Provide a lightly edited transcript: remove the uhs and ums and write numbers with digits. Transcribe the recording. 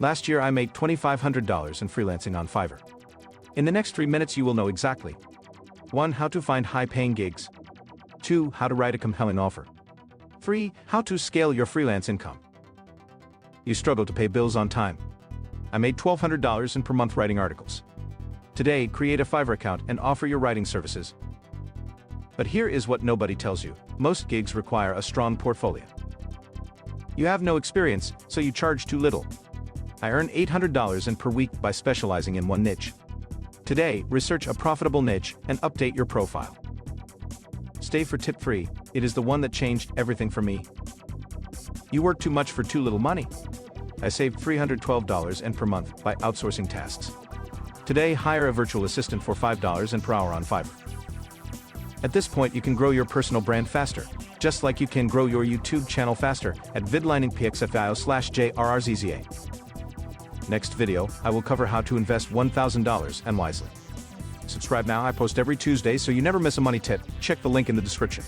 Last year I made $2,500 in freelancing on Fiverr. In the next 3 minutes you will know exactly 1. How to find high-paying gigs. 2. How to write a compelling offer. 3. How to scale your freelance income. You struggle to pay bills on time. I made $1,200 in per month writing articles. Today, create a Fiverr account and offer your writing services. But here is what nobody tells you. Most gigs require a strong portfolio. You have no experience, so you charge too little. I earn $800 in per week by specializing in one niche. Today, research a profitable niche and update your profile. Stay for tip 3, it is the one that changed everything for me. You work too much for too little money. I saved $312 in per month by outsourcing tasks. Today, hire a virtual assistant for $5 per hour on Fiverr. At this point, you can grow your personal brand faster, just like you can grow your YouTube channel faster at vidliningpxfio/JRRZZA. Next video, I will cover how to invest $1,000 and wisely. Subscribe now, I post every Tuesday so you never miss a money tip. Check the link in the description.